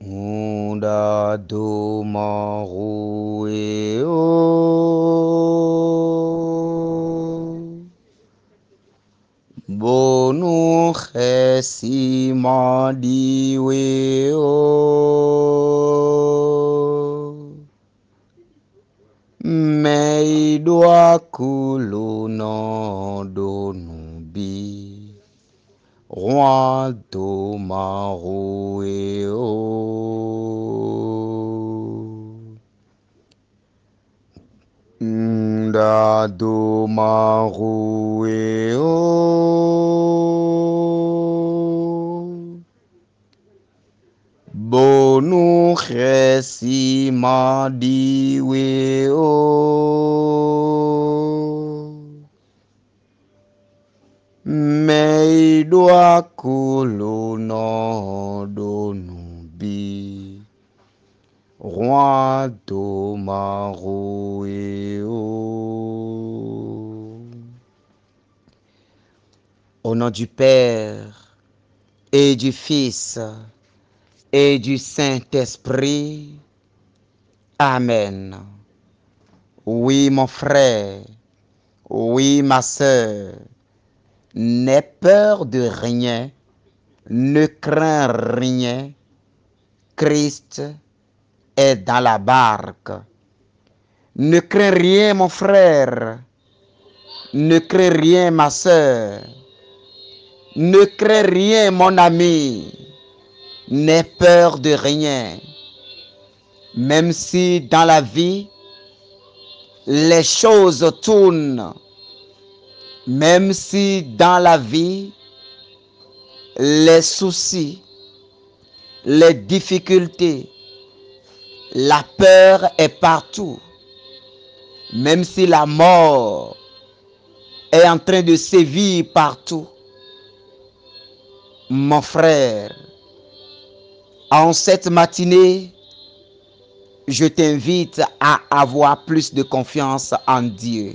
Unda do maru e o Bonu khesi madi we o Meidwa kulu no do nubi Roi do maru e o Nda do maru e o Bonu khesi madi we o Meidwa kulu no do nubi Roi do maru e o. Au nom du Père et du Fils et du Saint-Esprit. Amen. Oui, mon frère, oui, ma sœur, n'aie peur de rien, ne crains rien. Christ est dans la barque. Ne crains rien, mon frère, ne crains rien, ma sœur, ne crains rien, mon ami, n'aie peur de rien. Même si dans la vie, les choses tournent, même si dans la vie, les soucis, les difficultés, la peur est partout, même si la mort est en train de sévir partout, mon frère, en cette matinée, je t'invite à avoir plus de confiance en Dieu.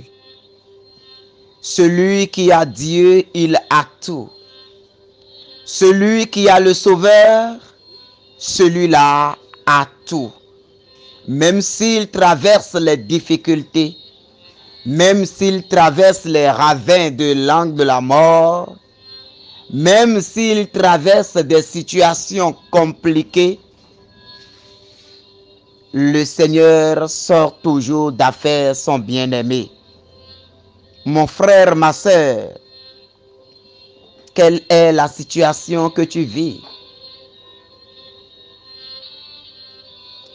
Celui qui a Dieu, il a tout. Celui qui a le Sauveur, celui-là a tout. Même s'il traverse les difficultés, même s'il traverse les ravins de l'angle de la mort, même s'il traverse des situations compliquées, le Seigneur sort toujours d'affaire son bien-aimé. Mon frère, ma sœur, quelle est la situation que tu vis?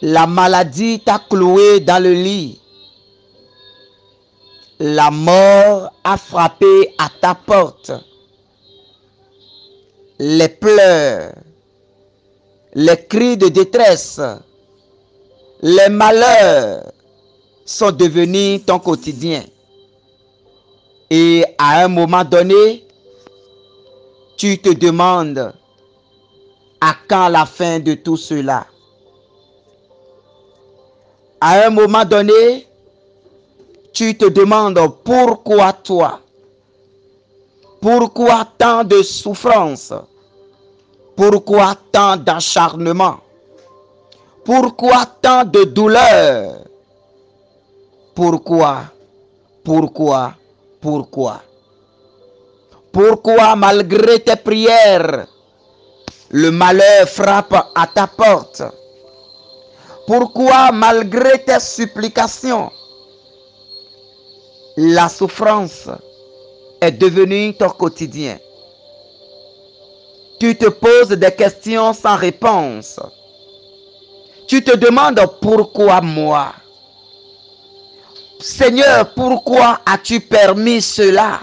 La maladie t'a cloué dans le lit. La mort a frappé à ta porte. Les pleurs, les cris de détresse, les malheurs sont devenus ton quotidien. Et à un moment donné, tu te demandes à quand la fin de tout cela? À un moment donné, tu te demandes pourquoi toi? Pourquoi tant de souffrance? Pourquoi tant d'acharnement? Pourquoi tant de douleur? Pourquoi? Pourquoi? Pourquoi? Pourquoi malgré tes prières, le malheur frappe à ta porte? Pourquoi malgré tes supplications, la souffrance est devenue ton quotidien? Tu te poses des questions sans réponse. Tu te demandes pourquoi moi? Seigneur, pourquoi as-tu permis cela?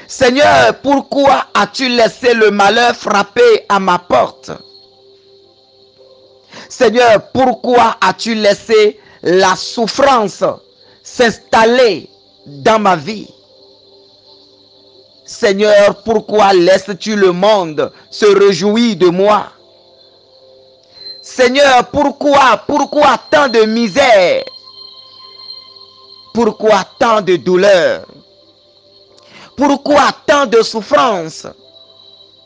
Seigneur, pourquoi as-tu laissé le malheur frapper à ma porte? Seigneur, pourquoi as-tu laissé la souffrance s'installer dans ma vie? Seigneur, pourquoi laisses-tu le monde se réjouir de moi? Seigneur, pourquoi tant de misère? Pourquoi tant de douleur? Pourquoi tant de souffrance?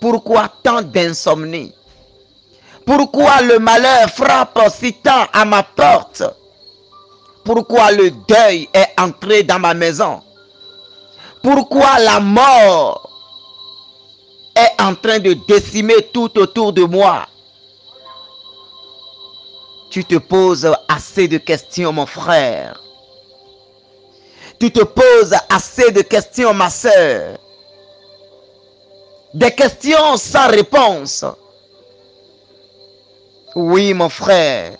Pourquoi tant d'insomnie? Pourquoi le malheur frappe si tant à ma porte? Pourquoi le deuil est entré dans ma maison? Pourquoi la mort est en train de décimer tout autour de moi? Tu te poses assez de questions, mon frère. Tu te poses assez de questions, ma soeur. Des questions sans réponse. Oui, mon frère.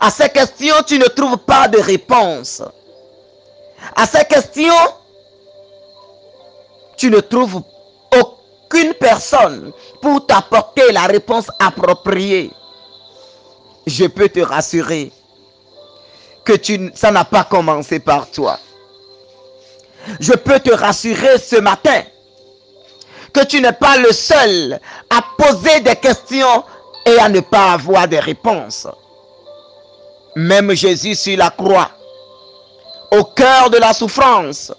À ces questions, tu ne trouves pas de réponse. À ces questions, tu ne trouves aucune personne pour t'apporter la réponse appropriée. Je peux te rassurer que ça n'a pas commencé par toi. Je peux te rassurer ce matin que tu n'es pas le seul à poser des questions et à ne pas avoir de réponses. Même Jésus sur la croix, au cœur de la souffrance,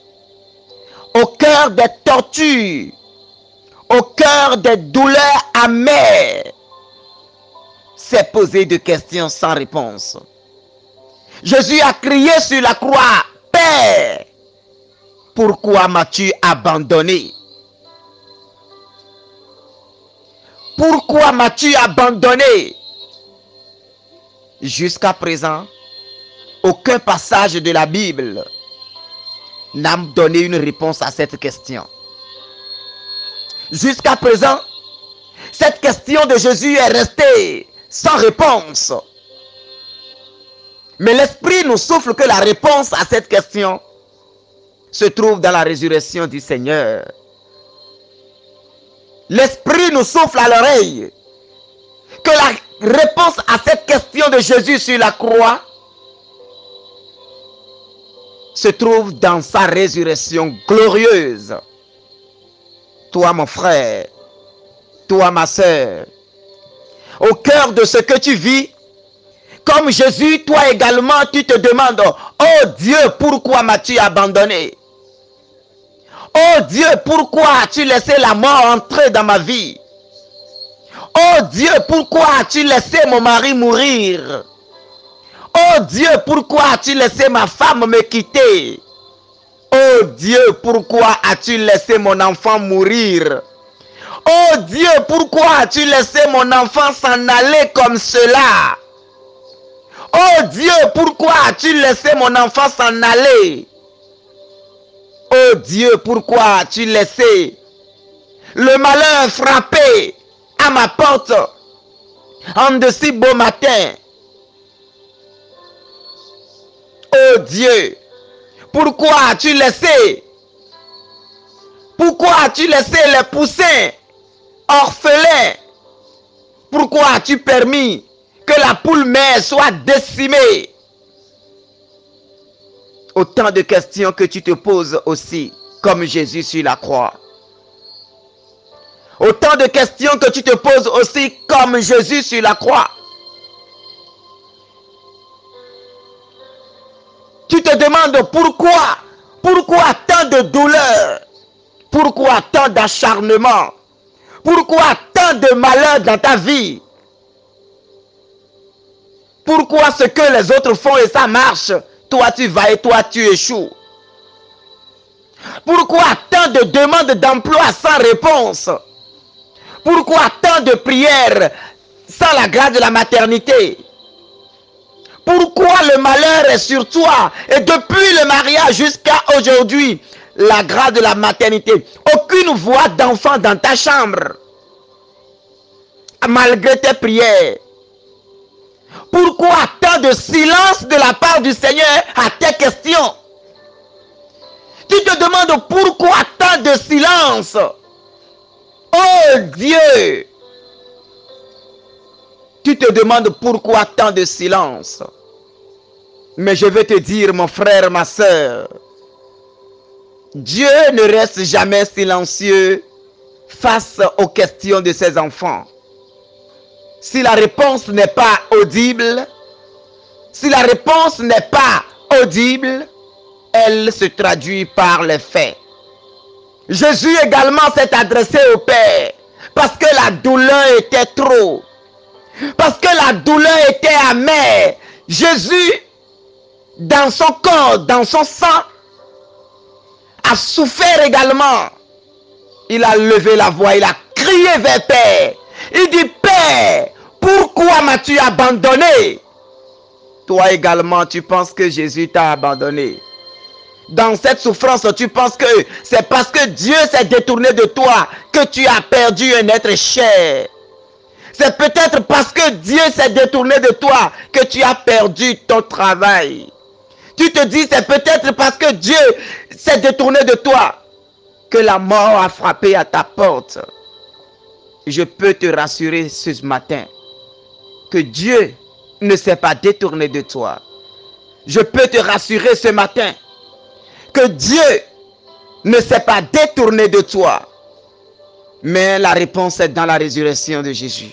au cœur des tortures, au cœur des douleurs amères, s'est posé des questions sans réponse. Jésus a crié sur la croix, « Père, pourquoi m'as-tu abandonné? Pourquoi m'as-tu abandonné ?» Jusqu'à présent, aucun passage de la Bible n'a donné une réponse à cette question. Jusqu'à présent, cette question de Jésus est restée sans réponse. Mais l'Esprit nous souffle que la réponse à cette question se trouve dans la résurrection du Seigneur. L'Esprit nous souffle à l'oreille que la réponse à cette question de Jésus sur la croix se trouve dans sa résurrection glorieuse. Toi, mon frère, toi, ma soeur, au cœur de ce que tu vis, comme Jésus, toi également, tu te demandes, oh Dieu, pourquoi m'as-tu abandonné? Oh Dieu, pourquoi as-tu laissé la mort entrer dans ma vie? Oh Dieu, pourquoi as-tu laissé mon mari mourir? Oh Dieu, pourquoi as-tu laissé ma femme me quitter? Oh Dieu, pourquoi as-tu laissé mon enfant mourir? Oh Dieu, pourquoi as-tu laissé mon enfant s'en aller comme cela? Oh Dieu, pourquoi as-tu laissé mon enfant s'en aller? Oh Dieu, pourquoi as-tu laissé le malheur frapper à ma porte en de si beau matin? Oh Dieu, pourquoi as-tu laissé les poussins orphelins? Pourquoi as-tu permis que la poule mère soit décimée? Autant de questions que tu te poses aussi, comme Jésus sur la croix. Autant de questions que tu te poses aussi, comme Jésus sur la croix. Tu te demandes pourquoi tant de douleur? Pourquoi tant d'acharnement? Pourquoi tant de malheur dans ta vie? Pourquoi ce que les autres font et ça marche, toi tu vas et toi tu échoues? Pourquoi tant de demandes d'emploi sans réponse? Pourquoi tant de prières sans la grâce de la maternité? Pourquoi le malheur est sur toi? Et depuis le mariage jusqu'à aujourd'hui, la grâce de la maternité, aucune voix d'enfant dans ta chambre, malgré tes prières. Pourquoi tant de silence de la part du Seigneur à tes questions? Tu te demandes pourquoi tant de silence? Oh Dieu! Tu te demandes pourquoi tant de silence. Mais je vais te dire, mon frère, ma soeur, Dieu ne reste jamais silencieux face aux questions de ses enfants. Si la réponse n'est pas audible, elle se traduit par les faits. Jésus également s'est adressé au Père parce que la douleur était trop. Parce que la douleur était amère. Jésus, dans son corps, dans son sang, a souffert également. Il a levé la voix, il a crié vers Père. Il dit, Père, pourquoi m'as-tu abandonné? Toi également, tu penses que Jésus t'a abandonné. Dans cette souffrance, tu penses que c'est parce que Dieu s'est détourné de toi que tu as perdu un être cher. C'est peut-être parce que Dieu s'est détourné de toi que tu as perdu ton travail. Tu te dis, c'est peut-être parce que Dieu s'est détourné de toi que la mort a frappé à ta porte. Je peux te rassurer ce matin que Dieu ne s'est pas détourné de toi. Je peux te rassurer ce matin que Dieu ne s'est pas détourné de toi. Mais la réponse est dans la résurrection de Jésus.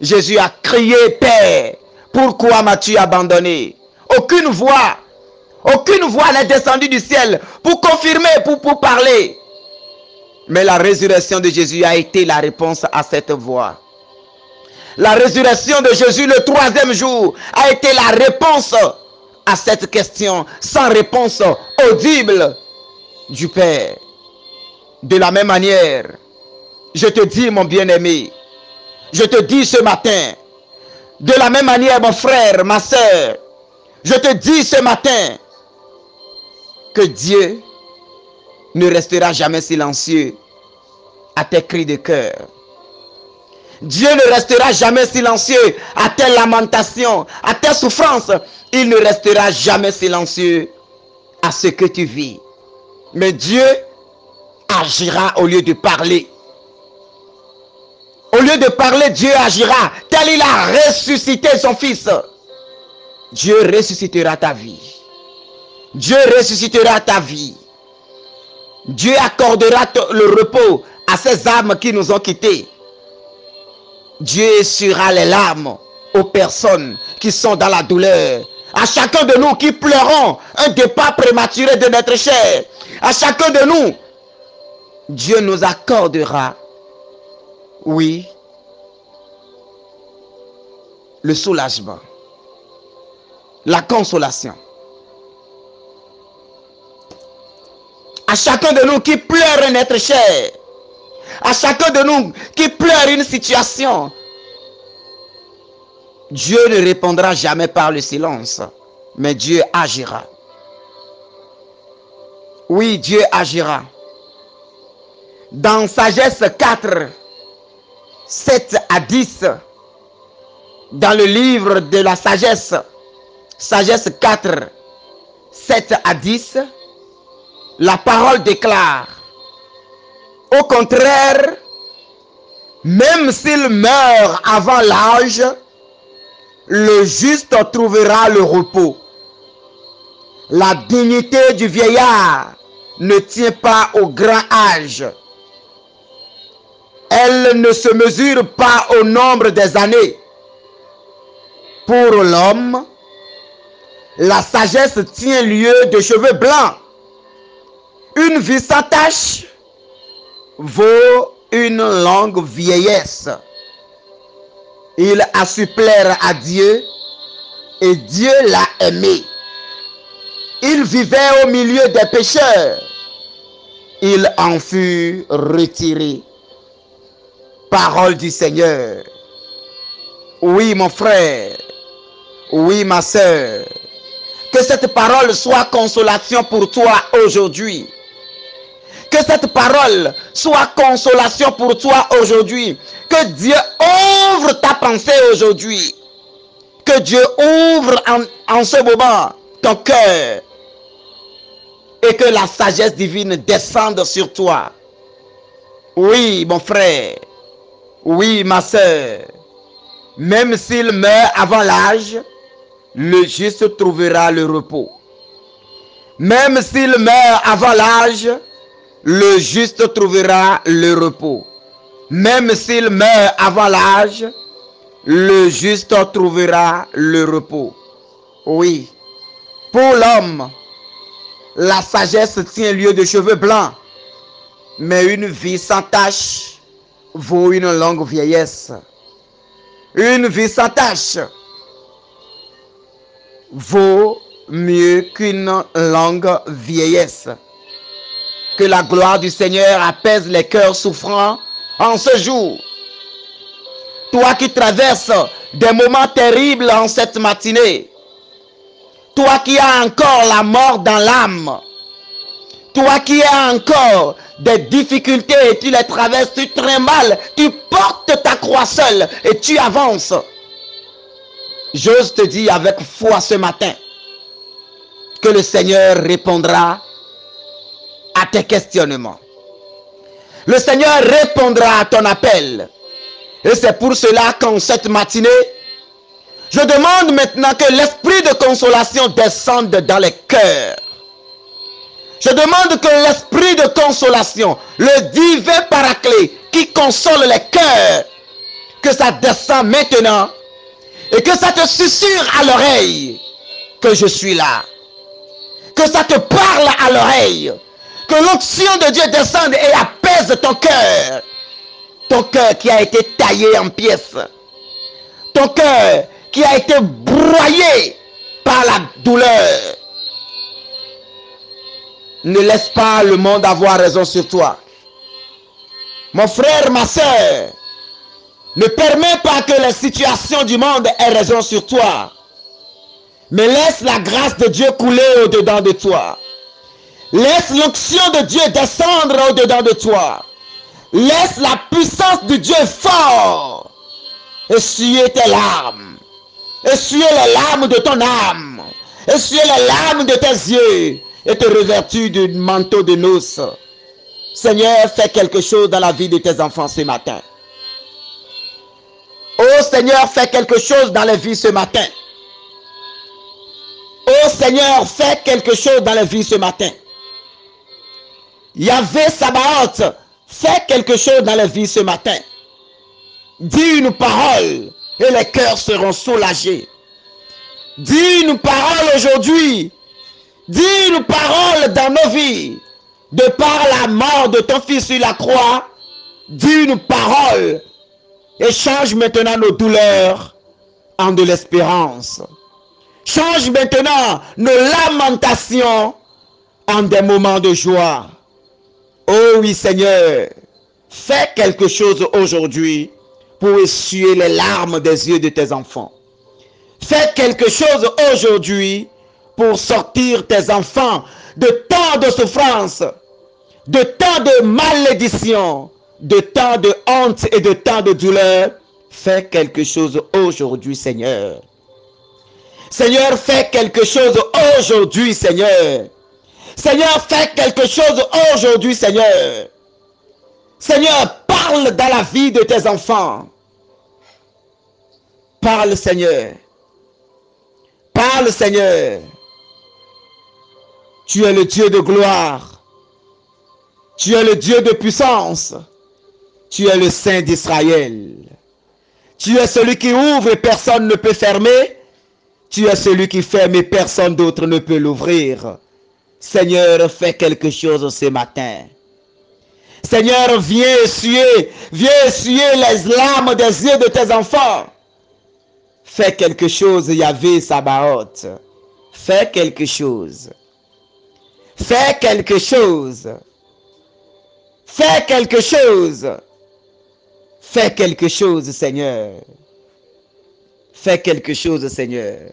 Jésus a crié, Père, pourquoi m'as-tu abandonné? Aucune voix n'est descendue du ciel pour confirmer, pour parler. Mais la résurrection de Jésus a été la réponse à cette voix. La résurrection de Jésus le 3e jour a été la réponse à cette question, sans réponse audible du Père. De la même manière, je te dis, mon bien-aimé, je te dis ce matin, de la même manière, mon frère, ma soeur, je te dis ce matin que Dieu ne restera jamais silencieux à tes cris de cœur. Dieu ne restera jamais silencieux à tes lamentations, à tes souffrances. Il ne restera jamais silencieux à ce que tu vis. Mais Dieu agira au lieu de parler. Au lieu de parler, Dieu agira. Tel il a ressuscité son fils. Dieu ressuscitera ta vie. Dieu ressuscitera ta vie. Dieu accordera le repos à ces âmes qui nous ont quittés. Dieu essuiera les larmes aux personnes qui sont dans la douleur. À chacun de nous qui pleurons un départ prématuré de notre chair. À chacun de nous, Dieu nous accordera, oui, le soulagement, la consolation. À chacun de nous qui pleure un être cher. À chacun de nous qui pleure une situation. Dieu ne répondra jamais par le silence, mais Dieu agira. Oui, Dieu agira. Dans Sagesse 4, 7 à 10, dans le livre de la sagesse, Sagesse 4, 7 à 10, la parole déclare, au contraire, même s'il meurt avant l'âge, le juste trouvera le repos. La dignité du vieillard ne tient pas au grand âge. Elle ne se mesure pas au nombre des années. Pour l'homme, la sagesse tient lieu de cheveux blancs. Une vie sans tache vaut une longue vieillesse. Il a su plaire à Dieu et Dieu l'a aimé. Il vivait au milieu des pécheurs. Il en fut retiré. Parole du Seigneur. Oui, mon frère. Oui, ma soeur. Que cette parole soit consolation pour toi aujourd'hui. Que cette parole soit consolation pour toi aujourd'hui. Que Dieu ouvre ta pensée aujourd'hui. Que Dieu ouvre en ce moment ton cœur. Et que la sagesse divine descende sur toi. Oui, mon frère. Oui, ma soeur. Même s'il meurt avant l'âge, le juste trouvera le repos. Même s'il meurt avant l'âge, le juste trouvera le repos. Même s'il meurt avant l'âge, le juste trouvera le repos. Oui, pour l'homme, la sagesse tient lieu de cheveux blancs, mais une vie sans tache vaut une longue vieillesse. Une vie sans tache vaut mieux qu'une longue vieillesse. Que la gloire du Seigneur apaise les cœurs souffrants en ce jour. Toi qui traverses des moments terribles en cette matinée. Toi qui as encore la mort dans l'âme. Toi qui as encore des difficultés et tu les traverses, tu trémales, tu portes ta croix seule et tu avances. J'ose te dire avec foi ce matin que le Seigneur répondra à tes questionnements. Le Seigneur répondra à ton appel. Et c'est pour cela qu'en cette matinée, je demande maintenant que l'esprit de consolation descende dans les cœurs. Je demande que l'esprit de consolation, le divin paraclet qui console les cœurs, que ça descende maintenant et que ça te susurre à l'oreille que je suis là. Que ça te parle à l'oreille. Que l'onction de Dieu descende et apaise ton cœur. Ton cœur qui a été taillé en pièces. Ton cœur qui a été broyé par la douleur. Ne laisse pas le monde avoir raison sur toi. Mon frère, ma soeur, ne permets pas que les situations du monde aient raison sur toi. Mais laisse la grâce de Dieu couler au-dedans de toi. Laisse l'onction de Dieu descendre au-dedans de toi. Laisse la puissance de Dieu fort essuyer tes larmes. Essuyer les larmes de ton âme. Essuyer les larmes de tes yeux. Et te revêtir d'un manteau de noces. Seigneur, fais quelque chose dans la vie de tes enfants ce matin. Oh Seigneur, fais quelque chose dans les vies ce matin. Oh Seigneur, fais quelque chose dans les vies ce matin. Yahvé Sabaoth, fais quelque chose dans les vies ce matin. Dis une parole et les cœurs seront soulagés. Dis une parole aujourd'hui. Dis une parole dans nos vies. De par la mort de ton fils sur la croix, dis une parole et change maintenant nos douleurs en de l'espérance. Change maintenant nos lamentations en des moments de joie. Oh oui Seigneur, fais quelque chose aujourd'hui pour essuyer les larmes des yeux de tes enfants. Fais quelque chose aujourd'hui pour sortir tes enfants de tant de souffrance, de tant de malédiction, de tant de honte et de tant de douleur. Fais quelque chose aujourd'hui, Seigneur. Seigneur, fais quelque chose aujourd'hui, Seigneur. Seigneur, fais quelque chose aujourd'hui, Seigneur. Seigneur, parle dans la vie de tes enfants. Parle, Seigneur. Parle, Seigneur. Tu es le Dieu de gloire. Tu es le Dieu de puissance. Tu es le Saint d'Israël. Tu es celui qui ouvre et personne ne peut fermer. Tu es celui qui ferme et personne d'autre ne peut l'ouvrir. Seigneur, fais quelque chose ce matin. Seigneur, viens essuyer les larmes des yeux de tes enfants. Fais quelque chose, Yahvé Sabaoth. Fais quelque chose. Fais quelque chose. Fais quelque chose. Fais quelque chose, Seigneur. Fais quelque chose, Seigneur.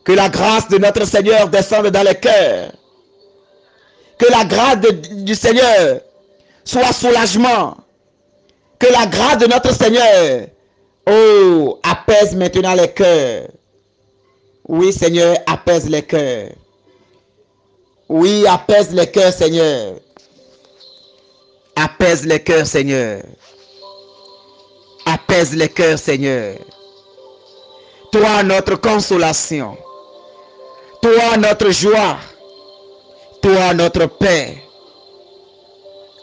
Que la grâce de notre Seigneur descende dans les cœurs. Que la grâce du Seigneur soit soulagement. Que la grâce de notre Seigneur, oh, apaise maintenant les cœurs. Oui, Seigneur, apaise les cœurs. Oui, apaise les cœurs, Seigneur. Apaise les cœurs, Seigneur. Apaise les cœurs, Seigneur. Toi, notre consolation. Toi, notre joie. Toi, notre paix.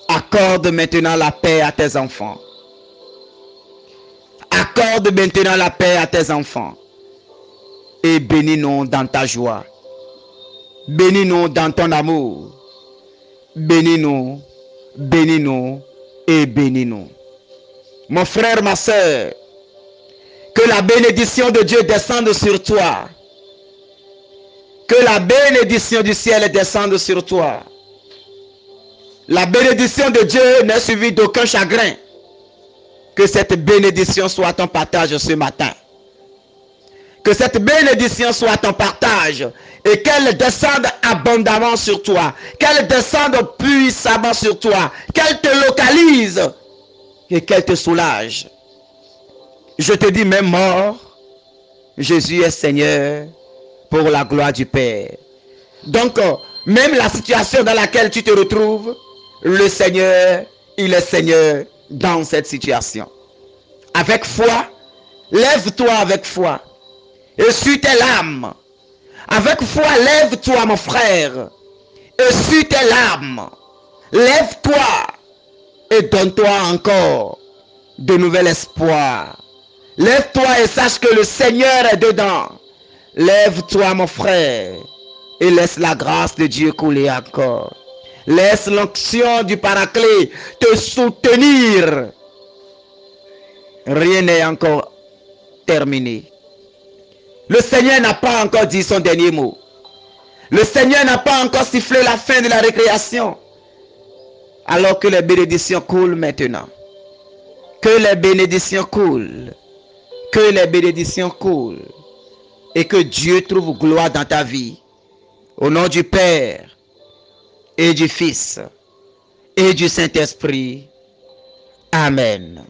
Accorde maintenant la paix à tes enfants. Accorde maintenant la paix à tes enfants. Et bénis-nous dans ta joie. Bénis-nous dans ton amour. Bénis-nous, bénis-nous et bénis-nous. Mon frère, ma soeur, Que la bénédiction de Dieu descende sur toi. Que la bénédiction du ciel descende sur toi. La bénédiction de Dieu n'est suivie d'aucun chagrin. Que cette bénédiction soit ton partage ce matin. Que cette bénédiction soit ton partage et qu'elle descende abondamment sur toi. Qu'elle descende puissamment sur toi. Qu'elle te localise et qu'elle te soulage. Je te dis, même mort, Jésus est Seigneur pour la gloire du Père. Donc, même la situation dans laquelle tu te retrouves, le Seigneur, il est Seigneur dans cette situation. Avec foi, lève-toi avec foi. Essuie tes larmes. Avec foi, lève-toi, mon frère. Essuie tes larmes. Lève-toi et donne-toi encore de nouvel espoir. Lève-toi et sache que le Seigneur est dedans. Lève-toi, mon frère, et laisse la grâce de Dieu couler encore. Laisse l'onction du Paraclet te soutenir. Rien n'est encore terminé. Le Seigneur n'a pas encore dit son dernier mot. Le Seigneur n'a pas encore sifflé la fin de la récréation. Alors que les bénédictions coulent maintenant. Que les bénédictions coulent. Que les bénédictions coulent. Et que Dieu trouve gloire dans ta vie. Au nom du Père et du Fils et du Saint-Esprit. Amen.